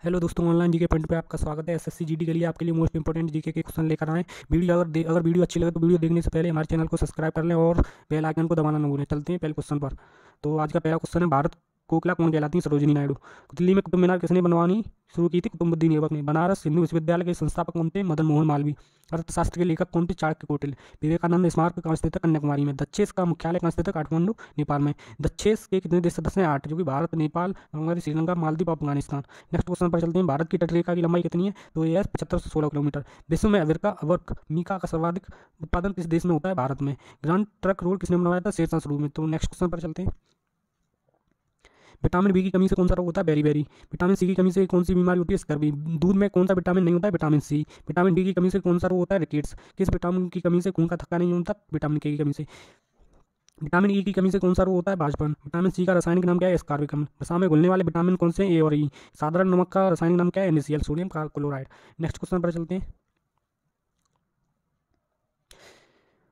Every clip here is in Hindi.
हेलो दोस्तों, ऑनलाइन जीके पॉइंट पे आपका स्वागत है। एसएससी जीडी के लिए आपके लिए मोस्ट इंपोर्टेंट जीके के क्वेश्चन लेकर आए। अगर वीडियो अच्छी लगे तो वीडियो देखने से पहले हमारे चैनल को सब्सक्राइब कर लें और बेल आइकन को दबाना न भूलें। चलते हैं पहले क्वेश्चन पर। तो आज का पहला क्वेश्चन है, भारत कोकिला कौन कहलाती है? सरोजिनी नायडू। दिल्ली में कुतुब मीनार किसने बनवानी शुरू की थी? कुतुबुद्दीन ऐबक ने। बनारस हिंदू विश्वविद्यालय के संस्थापक कौन थे? मदन मोहन मालवीय। अर्थशास्त्र के लेखक कौन थे? चाणक्य कौटिल्य। विवेकानंद स्मारक कहाँ स्थित है? कन्याकुमारी में। दक्षेस का मुख्यालय कहाँ स्थित है? काठमांडू, नेपाल में। दक्षेस के कितने देश सदस्य हैं? 8, जो कि भारत, नेपाल, बांग्लादेश, श्रीलंका, मालदीव, अफगानिस्तान। नेक्स्ट क्वेश्चन पर चलते हैं। भारत की तटरेखा की लंबाई कितनी है? तो यह है 7516 किलोमीटर। विश्व में अमेरिका वर्क मीका का सर्वाधिक उत्पादन किस देश में होता है? भारत में। ग्रांड ट्रक रोड किसने बनवाया था? शेरशाह शुरू में। तो नेक्स्ट क्वेश्चन पर चलते हैं। विटामिन बी की कमी से कौन सा रोग होता है? बेरी। विटामिन सी की कमी से कौन सी बीमारी होती है? स्कर्वी। दूध में कौन सा विटामिन नहीं होता है? Vitamin C. विटामिन डी की कमी से कौन सा रोग होता है? रिकेट्स। किस विटामिन की कमी से खून का थक्का नहीं होता? विटामिन के की कमी से। विटामिन ई की कमी से कौन सा रोग होता है? बांझपन। विटामिन सी का रासायनिक नाम क्या है? एस्कॉर्बिक अम्ल। वसा में घुलने वाले विटामिन कौन से हैं? ए और ई। साधारण नमक का रासायनिक नाम क्या है? NaCl, sodium chloride. Next question पर चलते हैं।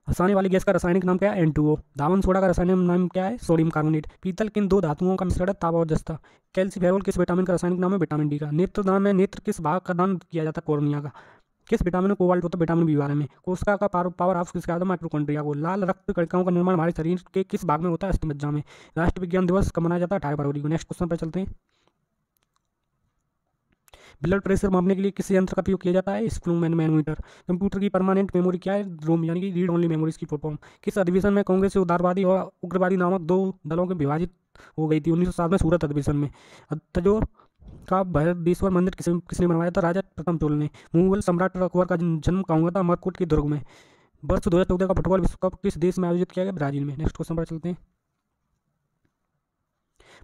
हंसाने वाली गैस का रासायनिक नाम क्या है? N2O। धावन सोडा का रासायनिक नाम क्या है? Sodium carbonate. पीतल किन दो धातुओं का मिश्रण है? तांबा और जस्ता। कैल्सीफेरॉल किस विटामिन का रासायनिक नाम है? विटामिन डी का। नेत्रदान में नेत्र किस भाग का दान किया जाता है? कॉर्निया का। किस विटामिन में कोबाल्ट होता है? विटामिन बी बारह में। कोशिका का पावर हाउस किसका होता है? माइटोकॉन्ड्रिया को। लाल रक्त कणिकाओं का निर्माण हमारे शरीर के किस भाग में होता है? अस्थिमज्जा में। राष्ट्रीय विज्ञान दिवस कब मनाया जाता है? 18 फरवरी को। नेक्स्ट क्वेश्चन पर चलते हैं। ब्लड प्रेशर मापने के लिए किस यंत्र का उपयोग किया जाता है? स्प्लूमैन मैनोमीटर। कंप्यूटर की परमानेंट मेमोरी क्या है? रोम, यानी कि रीड ओनली मेमोरी की फुल फॉर्म। किस अधिवेशन में कांग्रेस से उदारवादी और उग्रवादी नामक दो दलों के विभाजित हो गई थी? 1907 में सूरत अधिवेशन में। तंजौर का बृहदीश्वर मंदिर किसने बनवाया था? राजा प्रथम चोल ने। मुगल सम्राट अकबर का जन्म कहाँ हुआ था? अमरकोट के दुर्ग में। वर्ष 2014 का फुटबॉल विश्व कप किस देश में आयोजित किया गया? ब्राजील में। नेक्स्ट क्वेश्चन पर चलते हैं।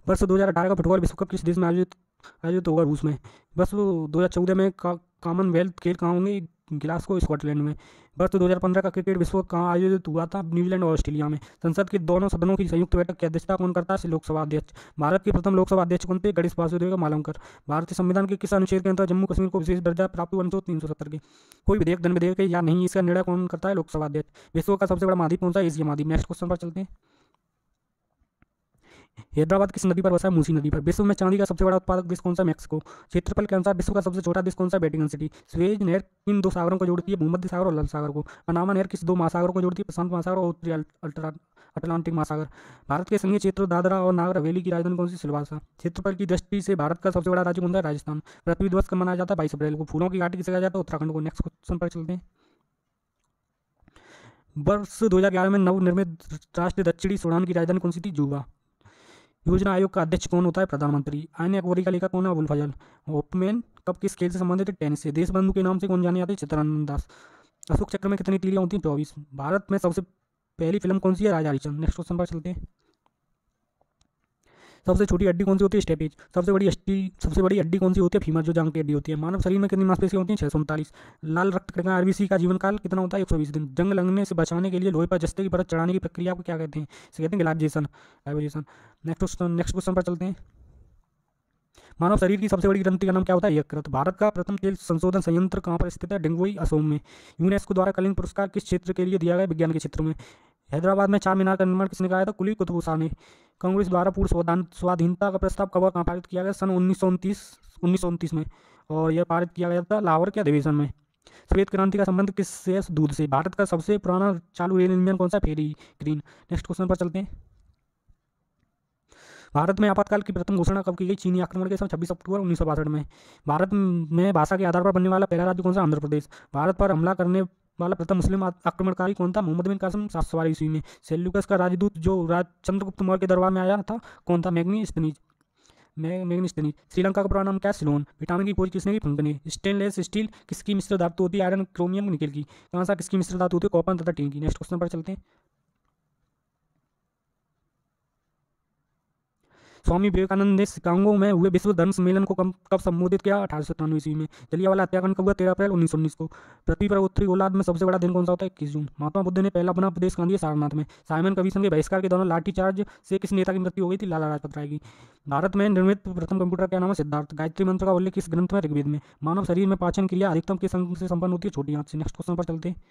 वर्ष 2018 का फुटबॉल विश्व कप किस देश में आयोजित होगा? रूस में। वर्ष 2014 में कॉमनवेल्थ खेल कहाँ होंगे? ग्लासगो, स्कॉटलैंड में। वर्ष 2015 का क्रिकेट विश्व कप कहाँ आयोजित हुआ था? न्यूजीलैंड और ऑस्ट्रेलिया में। संसद के दोनों सदनों की संयुक्त बैठक की अध्यक्षता कौन करता है? लोकसभा अध्यक्ष। भारत के प्रथम लोकसभा अध्यक्ष कौन थे? गणेश वासुदेव मालवकर। भारतीय संविधान के किस अनुच्छेद के अंतर्गत जम्मू कश्मीर को विशेष दर्जा प्राप्त हुआ? अनुच्छेद 370 के। कोई विधेयक धन विधेयक है या नहीं, इसका निर्णय कौन करता है? लोकसभा अध्यक्ष। विश्व का सबसे बड़ा महाद्वीप कौन सा है? एशिया महाद्वीप। नेक्स्ट क्वेश्चन पर चलते हैं। हैदराबाद किस नदी पर बसा है? मूसी नदी पर। विश्व में चांदी का सबसे बड़ा उत्पादक देश कौन सा? मैक्सिको। क्षेत्रफल के अनुसार विश्व का सबसे छोटा देश कौन सा? Vatican city. स्वेज नहर किन दो सागरों को जोड़ती है? भूमध्य सागर और लाल सागर को। पनामा नहर किस दो महासागरों को जोड़ती है? प्रशांत महासागर और उत्तरी अटलांटिक महासागर। भारत के संघीय क्षेत्र दादरा और नागर हवेली की राजधानी कौन सी? सिलवासा। क्षेत्रफल की दृष्टि से भारत का सबसे बड़ा राज्य कौन सा है? राजस्थान। पृथ्वी दिवस कब मनाया जाता है? 22 अप्रैल को। फूलों की घाटी किसे कहा जाता है? उत्तराखंड को। नेक्स्ट क्वेश्चन पर चलते हैं। वर्ष 2011 में नवनिर्मित राष्ट्रीय दक्षिणी सूडान की राजधानी कौन सी थी? जुबा। योजना आयोग का अध्यक्ष कौन होता है? प्रधानमंत्री। आईने अकबरी का लेखक कौन है? अबुल फजल। ओपमैन कप किस खेल से संबंधित है? टेनिस से। देशबंधु के नाम से कौन जाने जाते हैं? चित्तरंजन दास। अशोक चक्र में कितनी तीलियां होती हैं? 24। भारत में सबसे पहली फिल्म कौन सी है? राजा हरिश्चंद्र। नेक्स्ट क्वेश्चन पर चलते हैं। सबसे छोटी हड्डी कौन सी होती है? स्टेपेज। सबसे बड़ी हड्डी कौन सी होती है? फीमर, जो जांग की हड्डी होती है। मानव शरीर में कितनी मांसपेशियां होती हैं? 639। लाल रक्त कणिका RBC का जीवन काल कितना होता है? 120 दिन। जंग लगने से बचाने के लिए लोहे पर जस्ते की परत चढ़ाने की प्रक्रिया को क्या कहते हैं? इसे कहते हैं ग्लाइजेशन। नेक्स्ट क्वेश्चन पर चलते हैं। मानव शरीर की सबसे बड़ी ग्रंथि का नाम क्या होता है? यकृत। भारत का प्रथम तेल संशोधन संयंत्र कहाँ पर स्थित है? डिंगवई, असम में। यूनेस्को द्वारा कलिंग पुरस्कार किस क्षेत्र के लिए दिया गया? विज्ञान के क्षेत्र में। हैदराबाद में चार मीनार का निर्माण किसने कराया था? कुली कुतुब शाह ने। कांग्रेस द्वारा पूर्ण स्वाधीनता का प्रस्ताव कब और कहाँ पारित किया गया? सन 1929 में। और यह पारित किया गया था लाहौर के अधिवेशन में। श्वेत क्रांति का संबंध किससे? दूध से। भारत का सबसे पुराना चालू रेल इंजन कौन सा? फेरी ग्रीन। नेक्स्ट क्वेश्चन पर चलते हैं। भारत में आपातकाल की प्रथम घोषणा कब की गई? चीनी आक्रमण के समय 26 अक्टूबर 1962 में। भारत में भाषा के आधार पर बनने वाला पहला राज्य कौन सा? आंध्र प्रदेश। भारत पर हमला करने वाला प्रथम मुस्लिम आक्रमणकारी कौन था? मोहम्मद बिन कासिम 712 ईस्वी में। सेल्यूकस का राजदूत जो चंद्रगुप्त मौर्य के दरबार में आया था कौन था? मैग्नीस्थनीज। श्रीलंका का पूरा नाम क्या है? सिलोन। विटामिन की खोज किसने की? फंक ने। स्टेनलेस स्टील किसकी मिश्र धातु होती है? आयरन, क्रोमियम, निकेल की। कांसा किसकी मिश्र धातु होती है? कॉपर तथा टिन की। नेक्स्ट क्वेश्चन पर चलते हैं। स्वामी विवेकानंद ने शिकागो में हुए विश्व धर्म सम्मेलन को कब संबोधित किया? 1897 ईस्वी में। जलियांवाला हत्याकांड कब हुआ? 13 अप्रैल 1919 को। पृथ्वी पर उत्तरी गोलार्ध में सबसे बड़ा दिन कौन सा होता है? 21 जून। महात्मा बुद्ध ने पहला अपना उपदेश कहाँ दिया? सारनाथ में। साइमन कमीशन के बहिष्कार के दौरान लाठीचार्ज से किस नेता की मृत्यु हो गई थी? लाला लाजपत राय की। भारत में निर्मित प्रथम कंप्यूटर का नाम है? सिद्धार्थ। गायत्री मंत्र का उल्लेख किस ग्रंथ में? ऋग्वेद में। मानव शरीर में पाचन क्रिया अधिकतम किस अंग से संपन्न होती है? छोटी आंत से। नेक्स्ट क्वेश्चन पर चलते हैं।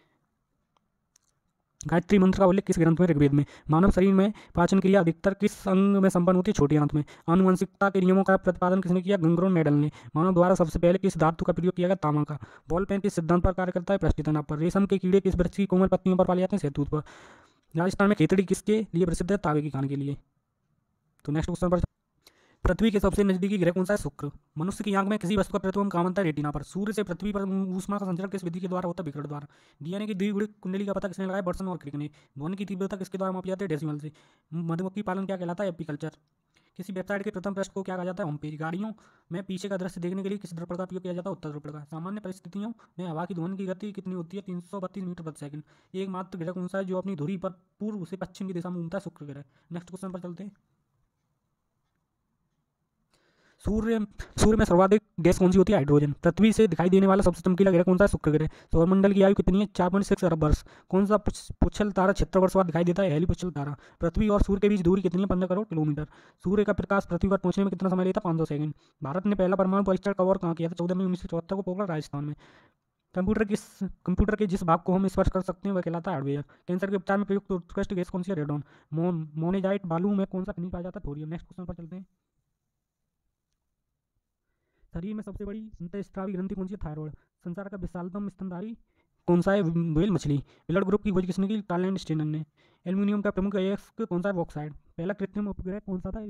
गायत्री मंत्र का उल्लेख किस ग्रंथ में? ऋग्वेद में। मानव शरीर में पाचन क्रिया अधिकतर किस अंग में संपन्न होती है? छोटी आंत में। आनुवंशिकता के नियमों का प्रतिपादन किसने किया? गंगरोन मेडल ने। मानव द्वारा सबसे पहले किस धातु का प्रयोग किया गया? तांबा का। बॉल पेन किस सिद्धांत पर कार्य करता है? पृष्ठीय तनाव पर। रेशम के कीड़े किस वृक्ष की कोमल पत्तियों पर पाए जाते हैं? शहतूत पर। राजस्थान में खेतड़ी किसके लिए प्रसिद्ध है? तांबे की खान के लिए। तो नेक्स्ट क्वेश्चन पर, पृथ्वी के सबसे नजदीकी ग्रह कौन सा है? शुक्र। मनुष्य की आंख में किसी वस्तु का प्रतिबिंब कहाँ बनता है? रेटिना पर। सूर्य से पृथ्वी पर ऊष्मा का संचरण किस विधि के द्वारा होता है? विकिरण द्वारा। डीएनए की द्विगुणित कुंडली का पता किसने लगाया? बर्सन और क्रिक ने। ध्वनि की तीव्रता किसके द्वारा मापी जाती है? डेसिमल से। मधुमक्खी पालन क्या कहलाता है? एपीकल्चर। किसी वेबसाइट के प्रथम पृष्ठ को क्या कहा जाता है? Home page. गाड़ियों में पीछे का दृश्य देखने के लिए किस दर्पण का उपयोग किया जाता है? उत्तर दर्पण का। सामान्य परिस्थितियों में हवा की ध्वनि की गति कितनी होती है? 332 मीटर प्रति सेकंड। एकमात्र ग्रह कौन सा है जो अपनी धुरी पर पूर्व से पश्चिम की दिशा में घूमता है? शुक्र ग्रह। नेक्स्ट क्वेश्चन पर चलते हैं। सूर्य सूर्य में सर्वाधिक गैस कौन सी होती है? हाइड्रोजन। पृथ्वी से दिखाई देने वाला सबसे चमकीला ग्रह कौन सा है? शुक्र ग्रह। सौरमंडल की आयु कितनी है? 4.6 अरब वर्ष। कौन सा पुच्छल तारा 76 वर्ष बाद दिखाई देता है? हेली पुच्छल तारा। पृथ्वी और सूर्य के बीच दूरी कितनी है? 15 करोड़ किलोमीटर। सूर्य का प्रकाश पृथ्वी पर पहुंचने में कितना समय लेता है? 500 सेकंड। भारत ने पहला परमाणु परीक्षण कब और कहाँ किया था? 14 मई 1974 को पोखरण राजस्थान में। कंप्यूटर के जिस भाग को हम स्पर्श कर सकते हैं वह कहलाता है हार्डवेयर। कैंसर के उपचार में प्रयुक्त उत्कृष्ट गैस कौन सी है? रेडॉन। मोनेजाइट बालू में कौन सा खनिज पाया जाता है? थोरियम। नेक्स्ट क्वेश्चन पर चलते हैं। शरीर में सबसे बड़ी अंतःस्रावी ग्रंथि कौन सी है? थायराइड। संसार का विशालतम स्तनधारी कौन सा है? व्हेल मछली। ब्लड ग्रुप की खोज किसने की? कार्ल एंड स्टेनर ने। एल्यूमिनियम का प्रमुख अयस्क कौन सा है? बॉक्साइड। पहला कृत्रिम उपग्रह कौन सा था?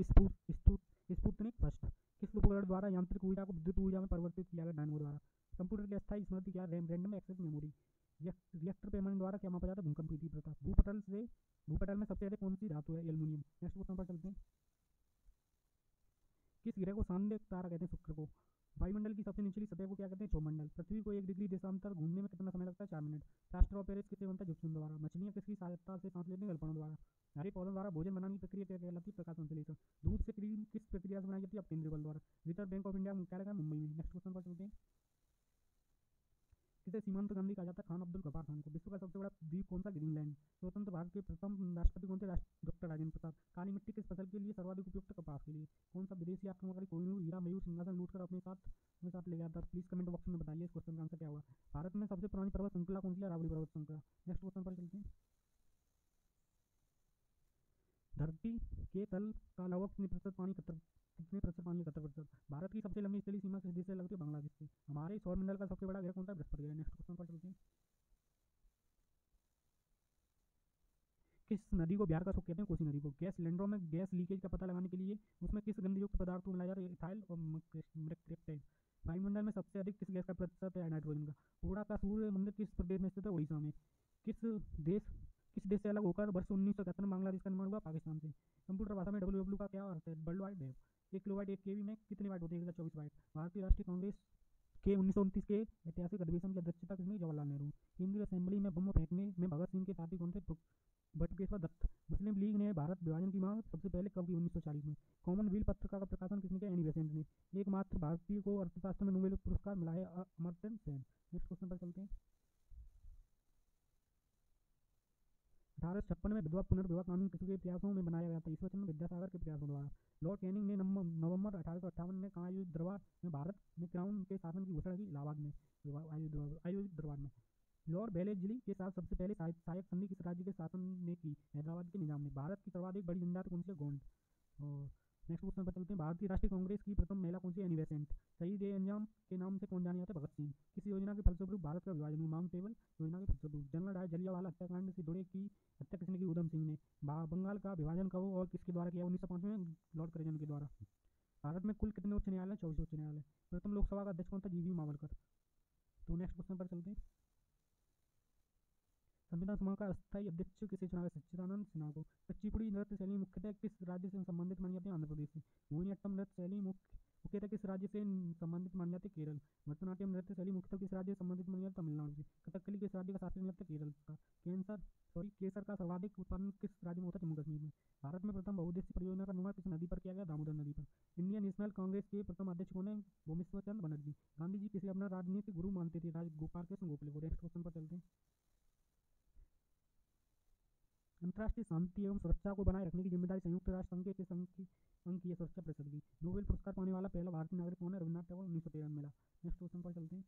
Sputnik first. किस उपकरण द्वारा यांत्रिक ऊर्जा को विद्युत ऊर्जा में परिवर्तित किया गया? डायनमो द्वारा। कंप्यूटर की अस्थायी स्मृति क्या? RAM, random access memory. Reactor पैमाने द्वारा क्या मापा जाता है? भूकंप की तीव्रता। भूपटल में सबसे अधिक कौन सी धातु है? एल्यूमिनियम। नेक्स्ट क्वेश्चन पर चलते हैं। किस ग्रह को शानदार तारा कहते हैं? शुक्र को। वायुमंडल की सबसे निचली सतह को क्या कहते हैं? क्षोमंडल। पृथ्वी को 1 डिग्री देशांतर घूमने में कितना समय लगता है? 4 मिनट। प्लास्टर ऑफ पेरिस किससे बनता है? जिप्सम द्वारा। मछलियां किसकी सहायता से सांस लेती हैं? गलपड़ों द्वारा। हरे पौधों द्वारा भोजन बनाने की प्रक्रिया क्या कहलाती है? प्रकाश संश्लेषण। दूध से क्रीम किस प्रक्रिया से बनाई जाती है? अपकेंद्रीय बल द्वारा। रिजर्व बैंक ऑफ इंडिया मुख्यालय है मुंबई में। नेक्स्ट क्वेश्चन पर चलते हैं। किसे सीमांत गांधी कहा जाता है? खान अब्दुल गफ्फार खान को। विश्व का सबसे बड़ा द्वीप कौन सा? ग्रीनलैंड। स्वतंत्र भारत के प्रथम राष्ट्रपति कौन थे? डॉक्टर राजेंद्र प्रसाद। काली मिट्टी किस फसल के लिए सर्वाधिक उपयुक्त? कपास के लिए। कौन सा विदेशी आक्रमणकारी कोहिनूर हीरा मयूर सिंहासन लूट कर अपने साथ ले गया था? प्लीज कमेंट बॉक्स में बताइए इस क्वेश्चन का आंसर क्या होगा। भारत में सबसे पुरानी पर्वत श्रृंखला कौन सी है? अरावली पर्वत श्रृंखला। नेक्स्ट क्वेश्चन पर चलते हैं। धरती के तल का लगभग कितने प्रतिशत पानी? 71%। भारत की सबसे लंबी स्थलीय सीमा किस देश से लगती है? बांग्लादेश से। हमारे सौरमंडल का सबसे बड़ा ग्रह कौन सा है? बृहस्पति ग्रह। नेक्स्ट क्वेश्चन पर चलते हैं। किस नदी को बिहार का सुख कहते हैं? कोसी नदी को। गैस सिलेंडरों में गैस लीकेज का पता लगाने के लिए उसमें किस गंधयुक्त पदार्थ को मिलाया जाता है? इथाइल और मृक्रेक्टाइल। वायुमंडल में सबसे अधिक किस गैस का प्रतिशत है? नाइट्रोजन का। पूरा का सूर्य मंदिर किस प्रदेश में स्थित है? उड़ीसा में। किस देश किस देश से अलग होकर वर्ष 1971 में बांग्लादेश का निर्माण हुआ? पाकिस्तान से। कंप्यूटर भाषा में डब्ल्यू का क्या अर्थ है? World wide web. 1 kilobyte 1 KB में कितने बाइट होते हैं? 1024 बाइट। भारतीय राष्ट्रीय कांग्रेस के 1929 के ऐतिहासिक अधिवेशन की अध्यक्षता किसने? जवाहरलाल नेहरू। केंद्रीय असेंबली में बम फेंकने में भगत सिंह के साथी कौन थे? बटुकेश्वर दत्त। मुस्लिम लीग ने भारत विभाजन की मांग सबसे पहले कब की? 1940 में। कॉमनवेल्थ पत्रिका का प्रकाशन किसने किया? एनी बेसेंट ने। एकमात्र भारतीय को अर्थशास्त्र में नोबेल पुरस्कार मिला है अमर्त्य सेन। नेक्स्ट क्वेश्चन पर चलते हैं। 1856 में विधवा पुनर्विवाह कानून किसके प्रयासों में बनाया गया था? ईश्वरचंद्र विद्यासागर के प्रयासों द्वारा। लॉर्ड कैनिंग ने नवंबर 1858 में कहाँ आयोजित दरबार में भारत में क्राउन के शासन की घोषणा की? इलाहाबाद में आयोजित दरबार में। लॉर्ड बेलेजली के साथ सबसे पहले सहायक संधि किस राज्य के शासन ने की? हैदराबाद के निजाम ने। भारत की सर्वाधिक बड़ी जनजाति कौन सी है? गोंड। और नेक्स्ट क्वेश्चन पर चलते हैं। भारतीय राष्ट्रीय कांग्रेस की प्रथम महिला कौन सी है? Annie Besant. शहीद ए अंजाम के नाम से कौन जाने जाते हैं? भगत सिंह। किस योजना के फलस्वरूप भारत का विभाजन हुआ? माउंट टेबल योजना के फलस्वरूप। जनरल डायर जलियांवाला हत्याकांड से जुड़े की हत्या किसने की? उधम सिंह ने। बंगाल का विभाजन कब और किसके द्वारा किया? 1905 में लॉर्ड करिजन के द्वारा। भारत में कुल कितने उच्च न्यायालय? 24 उच्च न्यायालय। प्रथम लोकसभा का अध्यक्ष कौन था? GV मावलकर। तो नेक्स्ट क्वेश्चन पर चलते हैं। संविधान सभा का अस्थायी अध्यक्ष किसे चुना गया? सच्चिदानंद सिन्हा को। कुचिपुड़ी नृत्य शैली मुख्यतः किस राज्य से संबंधित मानी जाती है? आंध्र प्रदेश से। मोहिनीअट्टम नृत्य शैली मुख्यतः किस राज्य से संबंधित मानी जाती है? केरल। भरतनाट्यम नृत्य शैली मुख्यतः किस राज्य से संबंधित मानी जाती है? तमिलनाडु से। कथकली किस राज्य का शास्त्रीय नृत्य? केरल का। केसर का सर्वाधिक उत्पादन किस राज्य में होता है? जम्मू कश्मीर में। भारत में प्रथम बहुउद्देशीय परियोजना का निर्माण किस नदी पर किया गया? दामोदर नदी पर। इंडियन नेशनल कांग्रेस के प्रथम अध्यक्ष कौन है? भूमेश्वर चंद्र बनर्जी। गांधी जी किसे अपना राजनीतिक गुरु मानते थे? गोपाल कृष्ण गोखले को। नेक्स्ट क्वेश्चन पर चलते हैं। अंतर्राष्ट्रीय शांति एवं सुरक्षा को बनाए रखने की जिम्मेदारी संयुक्त राष्ट्र संघ के किस अंग की है? सुरक्षा परिषद की। नोबेल पुरस्कार पाने वाला पहला भारतीय नागरिक कौन है? रविन्द्रनाथ टैगोर। 1913 में मिला। नेक्स्ट क्वेश्चन पर चलते हैं।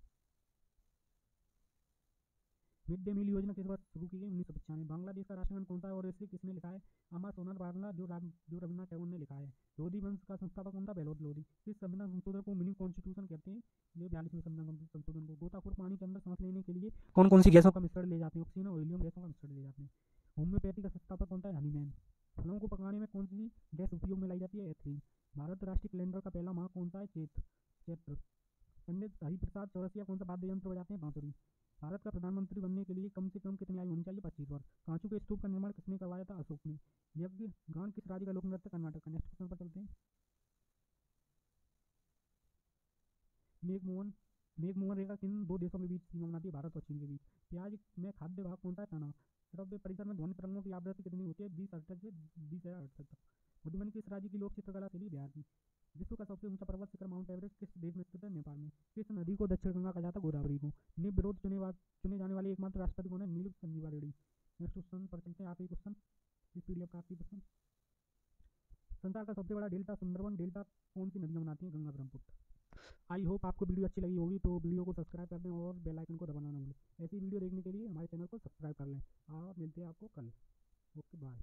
मिड डे मील योजना किस वर्ष शुरू की गई? 1995। बांग्लादेश का राष्ट्रगान कौन सा है और इसे किसने लिखा है? अमर सोनार बांग्ला, जो रविन्द्रनाथ टैगोर ने लिखा है। लोधी वंश का संस्थापक कौन था? बहलोत लोधी। किस संविधान संशोधन को मिनी कॉन्स्टिट्यूशन कहते हैं? ये 42वें संविधान संशोधन को। गोताखोर पानी के अंदर सांस लेने के लिए कौन कौन सी गैसों का मिश्रण ले जाते हैं? ऑक्सीजन और हीलियम गैसों का मिश्रण ले जाते हैं। होम्योपैथी का संस्थापक कौन था? हनीमैन। फलों को पकाने में कौन सी गैस उपयोग में लाई जाती है? एथिलीन। भारत राष्ट्रीय कैलेंडर का पहला माह कौन सा है? चैत्र। पंडित हरिप्रसाद चौरसिया कौन सा वाद्य यंत्र बजाते हैं? बांसुरी। भारत का प्रधानमंत्री बनने के लिए कम से कम कितनी आयु होनी चाहिए? 25 वर्ष। कांचू के स्तूप का निर्माण किसने करवाया था? अशोक ने। यज्ञ गान किस राज्य का लोक नृत्य? कर्नाटक का। नेक्स्ट क्वेश्चन पर चलते हैं। मेघमोहन रेखा किन दो देशों के बीच सीमा बनाती है? भारत और चीन के बीच। प्याज में खाद्य भाग कौन सा है? तना। श्रव्य परिसर में ध्वनि तरंगों की आवृत्ति कितनी होती है? 20 हर्ट्ज से 20,000 हर्ट्ज तक। मधुबनी किस राज्य की लोक चित्रकला शैली? बिहार की। विश्व का सबसे ऊंचा पर्वत शिखर माउंट एवरेस्ट किस देश में स्थित है? नेपाल में। किस नदी को दक्षिण गंगा कहा जाता है? गोदावरी को। निर्विरोध चुने जाने वाले एकमात्र राष्ट्रपति कौन है? नील संजीवा रेड्डी। नेक्स्ट क्वेश्चन पर चलते हैं। आखिरी क्वेश्चन इस पीडीएफ का आखिरी क्वेश्चन। संसार का सबसे बड़ा डेल्टा सुंदरवन डेल्टा कौन सी नदियां बनाती हैं? गंगा ब्रह्मपुत्र। आई होप आपको वीडियो अच्छी लगी होगी, तो वीडियो को सब्सक्राइब कर दें और बेल आइकन को दबाना ना भूलें। ऐसी वीडियो देखने के लिए हमारे चैनल को सब्सक्राइब कर लें और मिलते हैं आपको कल। Okay bye.